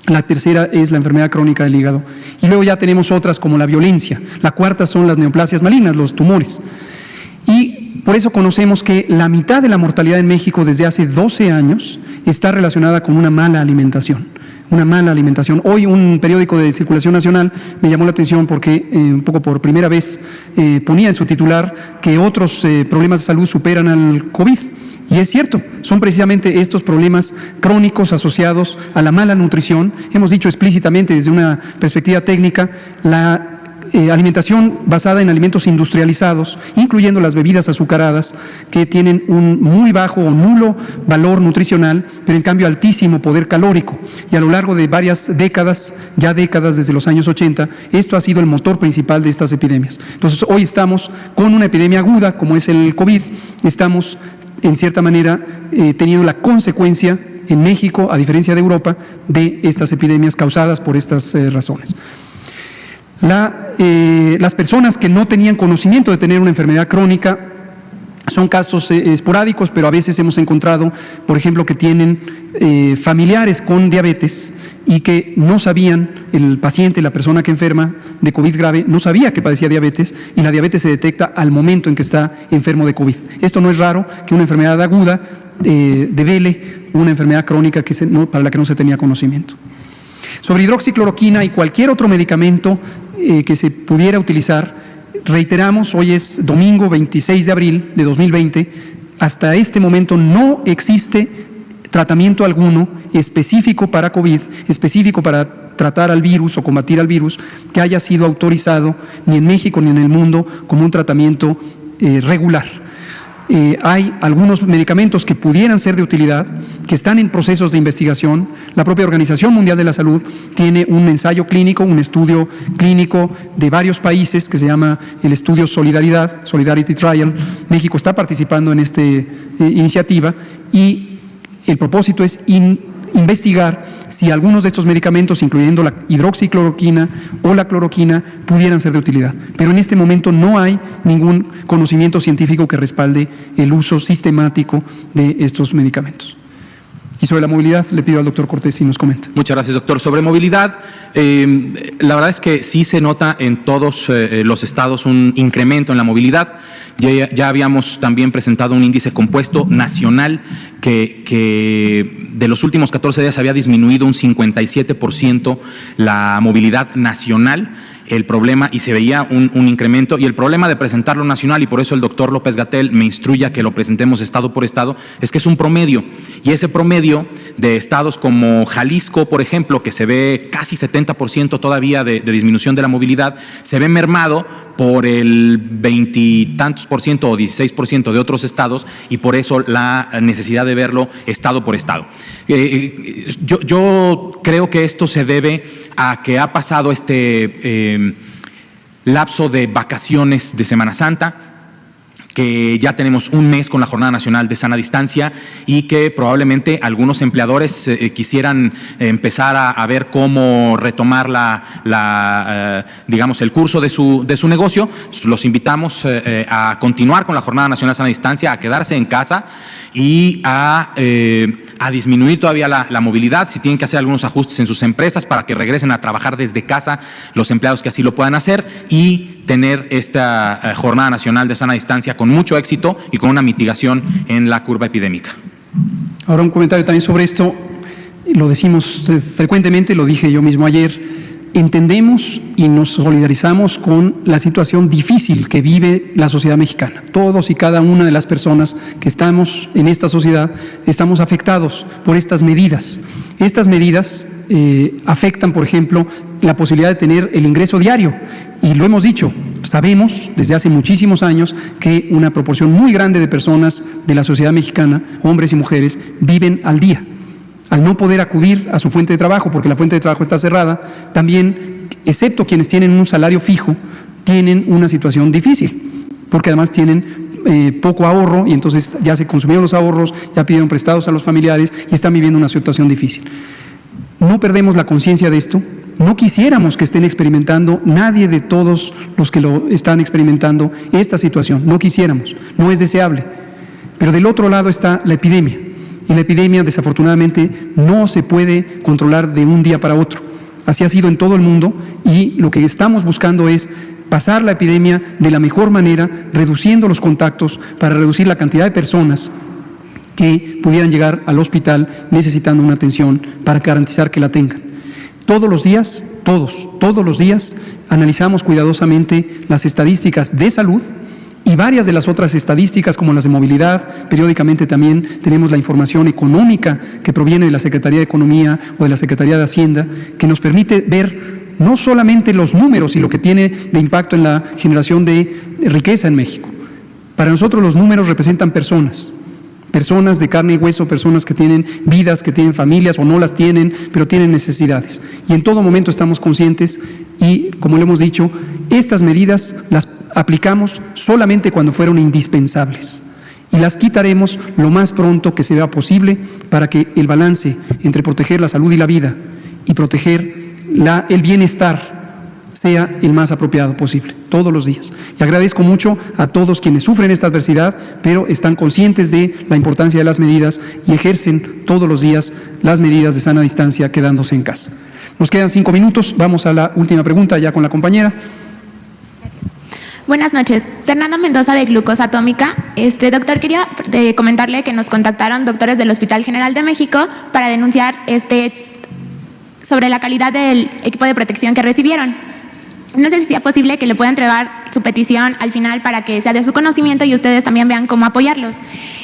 La tercera es la enfermedad crónica del hígado. Y luego ya tenemos otras como la violencia. La cuarta son las neoplasias malignas, los tumores. Y por eso conocemos que la mitad de la mortalidad en México desde hace 12 años está relacionada con una mala alimentación. Una mala alimentación. Hoy un periódico de circulación nacional me llamó la atención porque un poco por primera vez ponía en su titular que otros problemas de salud superan al COVID. Y es cierto, son precisamente estos problemas crónicos asociados a la mala nutrición. Hemos dicho explícitamente desde una perspectiva técnica, la alimentación basada en alimentos industrializados, incluyendo las bebidas azucaradas, que tienen un muy bajo o nulo valor nutricional, pero en cambio altísimo poder calórico. Y a lo largo de varias décadas, ya décadas desde los años 80, esto ha sido el motor principal de estas epidemias. Entonces, hoy estamos con una epidemia aguda, como es el COVID, estamos en cierta manera teniendo la consecuencia en México, a diferencia de Europa, de estas epidemias causadas por estas razones. Las personas que no tenían conocimiento de tener una enfermedad crónica son casos esporádicos, pero a veces hemos encontrado, por ejemplo, que tienen familiares con diabetes y que no sabían, el paciente, la persona que enferma de COVID grave, no sabía que padecía diabetes, y la diabetes se detecta al momento en que está enfermo de COVID. Esto no es raro, que una enfermedad aguda devele una enfermedad crónica para la que no se tenía conocimiento. Sobre hidroxicloroquina y cualquier otro medicamento que se pudiera utilizar, reiteramos, hoy es domingo 26 de abril de 2020, hasta este momento no existe tratamiento alguno específico para COVID, específico para tratar al virus o combatir al virus, que haya sido autorizado ni en México ni en el mundo como un tratamiento regular. Hay algunos medicamentos que pudieran ser de utilidad, que están en procesos de investigación. La propia Organización Mundial de la Salud tiene un ensayo clínico, un estudio clínico de varios países que se llama el estudio Solidaridad, Solidarity Trial. México está participando en esta iniciativa y el propósito es investigar si algunos de estos medicamentos, incluyendo la hidroxicloroquina o la cloroquina, pudieran ser de utilidad. Pero en este momento no hay ningún conocimiento científico que respalde el uso sistemático de estos medicamentos. Y sobre la movilidad, le pido al doctor Cortés si nos comenta. Muchas gracias, doctor. Sobre movilidad, la verdad es que sí se nota en todos los estados un incremento en la movilidad. Ya habíamos también presentado un índice compuesto nacional que de los últimos 14 días había disminuido un 57% la movilidad nacional. El problema, y se veía un incremento, y el problema de presentarlo nacional, y por eso el doctor López-Gatell me instruye a que lo presentemos estado por estado, es que es un promedio, y ese promedio de estados como Jalisco, por ejemplo, que se ve casi 70% todavía de disminución de la movilidad, se ve mermado por el 20 y tantos por ciento o 16% de otros estados, y por eso la necesidad de verlo estado por estado. Yo creo que esto se debe a que ha pasado este lapso de vacaciones de Semana Santa, que ya tenemos un mes con la Jornada Nacional de Sana Distancia y que probablemente algunos empleadores quisieran empezar a ver cómo retomar digamos, el curso de su negocio. Los invitamos a continuar con la Jornada Nacional de Sana Distancia, a quedarse en casa y a disminuir todavía la movilidad, si tienen que hacer algunos ajustes en sus empresas para que regresen a trabajar desde casa los empleados que así lo puedan hacer, y tener esta Jornada Nacional de Sana Distancia con mucho éxito y con una mitigación en la curva epidémica. Ahora un comentario también sobre esto, lo decimos frecuentemente, lo dije yo mismo ayer. Entendemos y nos solidarizamos con la situación difícil que vive la sociedad mexicana. Todos y cada una de las personas que estamos en esta sociedad estamos afectados por estas medidas. Estas medidas afectan, por ejemplo, la posibilidad de tener el ingreso diario. Y lo hemos dicho, sabemos desde hace muchísimos años que una proporción muy grande de personas de la sociedad mexicana, hombres y mujeres, viven al día. Al no poder acudir a su fuente de trabajo, porque la fuente de trabajo está cerrada, también, excepto quienes tienen un salario fijo, tienen una situación difícil, porque además tienen poco ahorro y entonces ya se consumieron los ahorros, ya pidieron prestados a los familiares y están viviendo una situación difícil. No perdemos la conciencia de esto, no quisiéramos que estén experimentando, nadie de todos los que lo están experimentando, esta situación, no quisiéramos, no es deseable. Pero del otro lado está la epidemia. Y la epidemia, desafortunadamente, no se puede controlar de un día para otro. Así ha sido en todo el mundo y lo que estamos buscando es pasar la epidemia de la mejor manera, reduciendo los contactos para reducir la cantidad de personas que pudieran llegar al hospital necesitando una atención para garantizar que la tengan. Todos los días, todos los días, analizamos cuidadosamente las estadísticas de salud y varias de las otras estadísticas, como las de movilidad. Periódicamente también tenemos la información económica que proviene de la Secretaría de Economía o de la Secretaría de Hacienda, que nos permite ver no solamente los números y lo que tiene de impacto en la generación de riqueza en México. Para nosotros los números representan personas de carne y hueso, personas que tienen vidas, que tienen familias o no las tienen, pero tienen necesidades. Y en todo momento estamos conscientes y, como le hemos dicho, estas medidas las aplicamos solamente cuando fueron indispensables y las quitaremos lo más pronto que sea posible para que el balance entre proteger la salud y la vida y proteger el bienestar sea el más apropiado posible, todos los días. Y agradezco mucho a todos quienes sufren esta adversidad, pero están conscientes de la importancia de las medidas y ejercen todos los días las medidas de sana distancia quedándose en casa. Nos quedan 5 minutos, vamos a la última pregunta ya con la compañera. Buenas noches, Fernando Mendoza de Glucosa Atómica. Doctor, quería comentarle que nos contactaron doctores del Hospital General de México para denunciar sobre la calidad del equipo de protección que recibieron. No sé si sea posible que le pueda entregar su petición al final para que sea de su conocimiento y ustedes también vean cómo apoyarlos.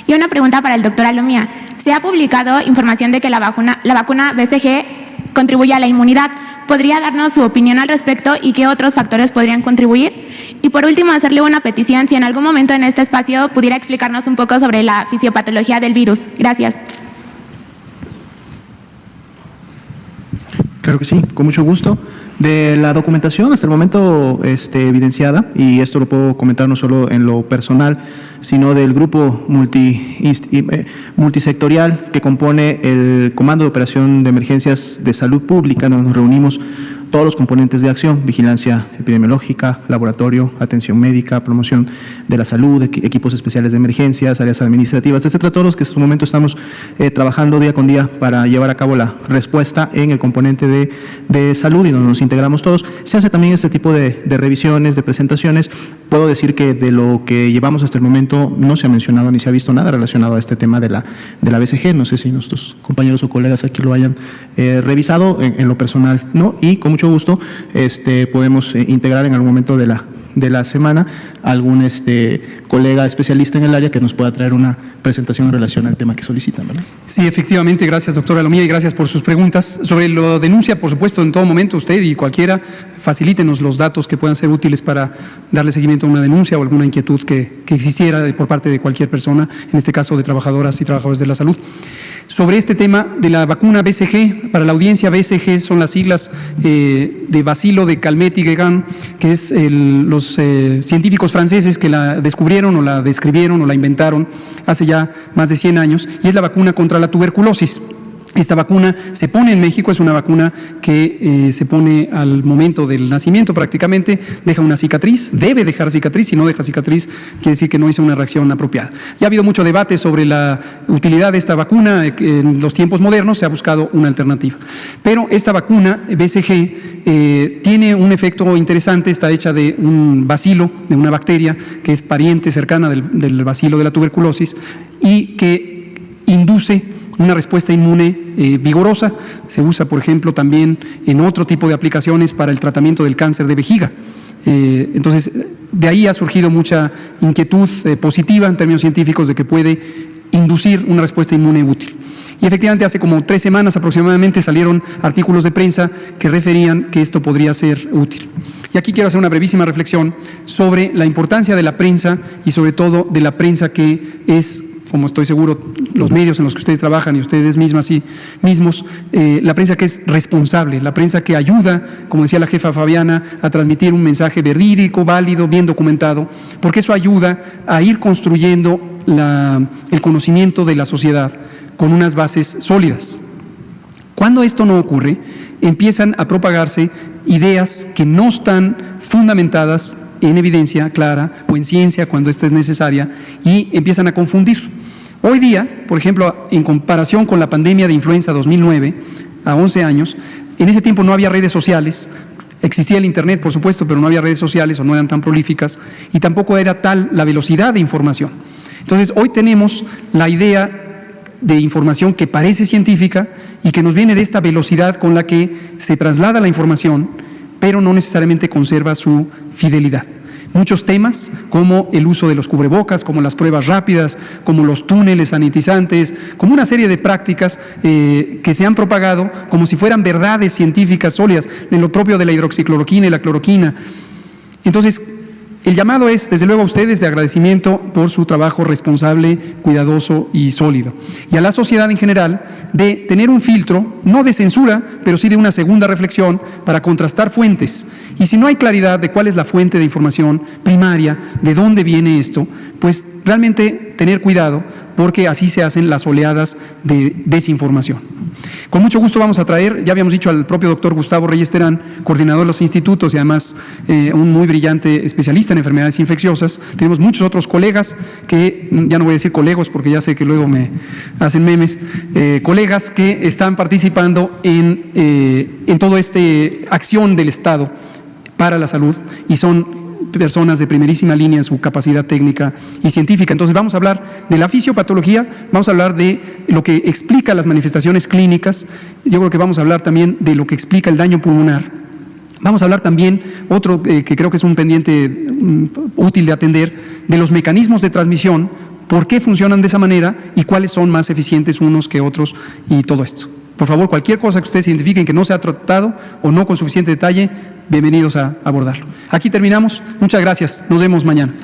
Y una pregunta para el doctor Alomía. Se ha publicado información de que la vacuna BCG contribuye a la inmunidad. ¿Podría darnos su opinión al respecto y qué otros factores podrían contribuir? Y por último, hacerle una petición, si en algún momento en este espacio pudiera explicarnos un poco sobre la fisiopatología del virus. Gracias. Claro que sí, con mucho gusto. De la documentación hasta el momento evidenciada, y esto lo puedo comentar no solo en lo personal, sino del grupo multisectorial que compone el Comando de Operación de Emergencias de Salud Pública, donde nos reunimos todos los componentes de acción: vigilancia epidemiológica, laboratorio, atención médica, promoción de la salud, equipos especiales de emergencias, áreas administrativas, etcétera, todos los que en este momento estamos trabajando día con día para llevar a cabo la respuesta en el componente de salud, y donde nos integramos todos. Se hace también este tipo de revisiones, de presentaciones. Puedo decir que de lo que llevamos hasta el momento no se ha mencionado ni se ha visto nada relacionado a este tema de la BCG. No sé si nuestros compañeros o colegas aquí lo hayan revisado. En lo personal, ¿no? Y con mucho gusto podemos integrar en algún momento de la semana algún colega especialista en el área que nos pueda traer una presentación en relación al tema que solicitan, ¿verdad? Sí, efectivamente, gracias, doctora Alomía, y gracias por sus preguntas. Sobre la denuncia, por supuesto, en todo momento usted y cualquiera, facilítenos los datos que puedan ser útiles para darle seguimiento a una denuncia o alguna inquietud que existiera por parte de cualquier persona, en este caso de trabajadoras y trabajadores de la salud. sobre este tema de la vacuna BCG. Para la audiencia, BCG son las siglas de Bacilo de Calmette-Guerin, que es los científicos franceses que la descubrieron o la describieron o la inventaron hace ya más de 100 años, y es la vacuna contra la tuberculosis. Esta vacuna se pone en México, es una vacuna que se pone al momento del nacimiento prácticamente, deja una cicatriz, debe dejar cicatriz, si no deja cicatriz quiere decir que no hizo una reacción apropiada. Ya ha habido mucho debate sobre la utilidad de esta vacuna, en los tiempos modernos se ha buscado una alternativa. Pero esta vacuna BCG tiene un efecto interesante, está hecha de un bacilo, de una bacteria que es pariente cercana del bacilo de la tuberculosis y que induce una respuesta inmune vigorosa. Se usa, por ejemplo, también en otro tipo de aplicaciones para el tratamiento del cáncer de vejiga. Entonces, de ahí ha surgido mucha inquietud positiva en términos científicos de que puede inducir una respuesta inmune útil. Y efectivamente, hace como 3 semanas aproximadamente salieron artículos de prensa que referían que esto podría ser útil. Y aquí quiero hacer una brevísima reflexión sobre la importancia de la prensa y sobre todo de la prensa que es, como estoy seguro, los medios en los que ustedes trabajan y ustedes mismos, la prensa que es responsable, la prensa que ayuda, como decía la jefa Fabiana, a transmitir un mensaje verídico, válido, bien documentado, porque eso ayuda a ir construyendo el conocimiento de la sociedad con unas bases sólidas. Cuando esto no ocurre, empiezan a propagarse ideas que no están fundamentadas en evidencia clara o en ciencia cuando esta es necesaria y empiezan a confundir. Hoy día, por ejemplo, en comparación con la pandemia de influenza 2009, a 11 años, en ese tiempo no había redes sociales, existía el Internet, por supuesto, pero no había redes sociales o no eran tan prolíficas y tampoco era tal la velocidad de información. Entonces, hoy tenemos la idea de información que parece científica y que nos viene de esta velocidad con la que se traslada la información, pero no necesariamente conserva su fidelidad. Muchos temas, como el uso de los cubrebocas, como las pruebas rápidas, como los túneles sanitizantes, como una serie de prácticas que se han propagado como si fueran verdades científicas sólidas, en lo propio de la hidroxicloroquina y la cloroquina. Entonces, el llamado es, desde luego, a ustedes de agradecimiento por su trabajo responsable, cuidadoso y sólido. Y a la sociedad en general de tener un filtro, no de censura, pero sí de una segunda reflexión para contrastar fuentes. Y si no hay claridad de cuál es la fuente de información primaria, de dónde viene esto, pues realmente tener cuidado, porque así se hacen las oleadas de desinformación. Con mucho gusto vamos a traer, ya habíamos dicho, al propio doctor Gustavo Reyes Terán, coordinador de los institutos y además un muy brillante especialista en enfermedades infecciosas. Tenemos muchos otros colegas que, ya no voy a decir colegos porque ya sé que luego me hacen memes, colegas que están participando en toda esta acción del Estado para la salud y son personas de primerísima línea en su capacidad técnica y científica. Entonces vamos a hablar de la fisiopatología, vamos a hablar de lo que explica las manifestaciones clínicas, yo creo que vamos a hablar también de lo que explica el daño pulmonar. Vamos a hablar también, otro que creo que es un pendiente útil de atender, de los mecanismos de transmisión, por qué funcionan de esa manera y cuáles son más eficientes unos que otros y todo esto. Por favor, cualquier cosa que ustedes identifiquen que no se ha tratado o no con suficiente detalle, bienvenidos a abordarlo. Aquí terminamos. Muchas gracias. Nos vemos mañana.